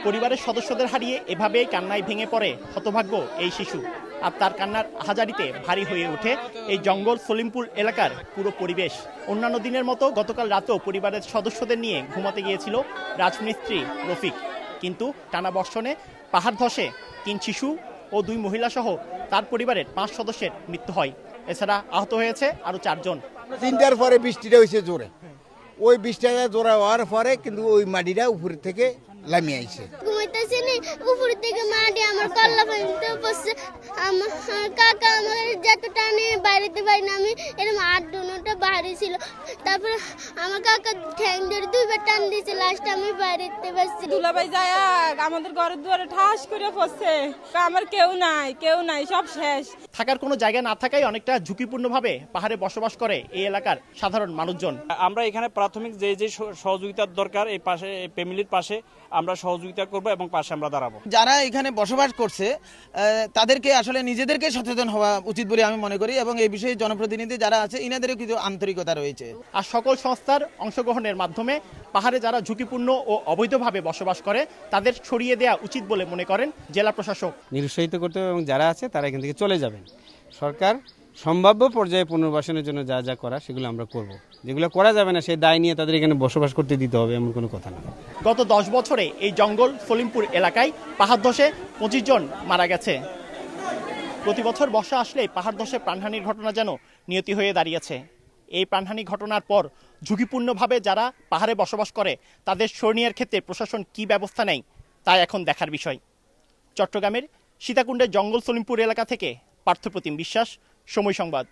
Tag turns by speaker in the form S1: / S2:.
S1: পরিবারের সদস্যদের হারিয়ে এভাবেই কান্নায় ভেঙে পড়ে হতভাগ্য এই শিশু। আর তার কান্নার হাজারিতে ভারী হয়ে ওঠে এই জঙ্গল সলিমপুর এলাকার পুরো পরিবেশ। অন্যান্য দিনের মতো গতকাল রাতেও পরিবারের সদস্যদের নিয়ে ঘুমাতে গিয়েছিল রাজমিস্ত্রি রফিক, কিন্তু টানা বর্ষণে পাহাড় ধসে 3 শিশু ও 2 মহিলা সহ তার পরিবারের 5 সদস্যের মৃত্যু হয়। এছাড়া আহত হয়েছে আরো 4 জন।
S2: 3টার পরে বৃষ্টিটা হয়েছে জোরে, ওই বৃষ্টিটা জোরে হওয়ার পরে কিন্তু ওই মাটিটা উপর থেকে নামিয়ে আইছে।
S3: ঘুমাইতেছি নি, উপর থেকে মাটি আমার কল্লা পর্যন্ত পড়ছে। আমার কাকা আমার যত টানে বাইরেতে পারি না, আমি এরকম 8 বাইরে ছিল। তারপর আমার কাকা ঠ্যাং ধরে 2বার টান দিয়েছে, লাস্টে আমি বাইরেতে পারছি।
S4: দুলাভাই যায় আমাদের ঘরের দুয়ারে ঠাস করে পড়ছে। আমার কেউ নাই, সব শেষ।
S1: থাকার কোনো জায়গা না থাকায় অনেকটা ঝুঁকিপূর্ণভাবে পাহাড়ে বসবাস করে এই এলাকার সাধারণ মানুষজন।
S5: আমরা এখানে প্রাথমিক যে সহযোগিতার দরকার এই পাশে ফ্যামিলির পাশে আমরা সহযোগিতা করব এবং পাশে আমরা দাঁড়াবো।
S6: যারা এখানে বসবাস করছে তাদেরকে আসলে নিজেদেরকে সচেতন হওয়া উচিত বলে আমি মনে করি, এবং এই বিষয়ে জনপ্রতিনিধি যারা আছে ইনাদেরও কিছু আন্তরিকতা রয়েছে।
S1: আর সকল সংস্থার অংশগ্রহণের মাধ্যমে পাহাড়ে যারা ঝুঁকিপূর্ণ ও অবৈধভাবে বসবাস করে তাদের সরিয়ে দেওয়া উচিত বলে মনে করেন জেলা প্রশাসক।
S7: নিরুৎসাহিত করতে হবে এবং যারা আছে তারা এখান থেকে চলে যাবেন। সরকার সম্ভাব্য পর্যায়ে পুনর্বাসনের জন্য যা যা করা সেগুলো আমরা করব। যেগুলো করা যাবে না সেই দায় নিয়ে তাদের এখানে বসবাস করতে দিতে হবে এমন কোনো কথা না।
S1: গত 10 বছরে এই জঙ্গল সলিমপুর এলাকায় পাহাড় ধসে 25 জন মারা গেছে। প্রতি বছর বর্ষা আসলেই পাহাড় ধসে প্রাণহানির ঘটনা যেন নিয়তি হয়ে দাঁড়িয়েছে। এই প্রাণহানি ঘটনার পর ঝুঁকিপূর্ণভাবে যারা পাহাড়ে বসবাস করে তাদের সরিয়ে ক্ষেত্রে প্রশাসন কি ব্যবস্থা নেয় তা এখন দেখার বিষয়। চট্টগ্রামের সীতাকুণ্ডের জঙ্গল সলিমপুর এলাকা থেকে পার্থপ্রতিম বিশ্বাস, সময় সংবাদ।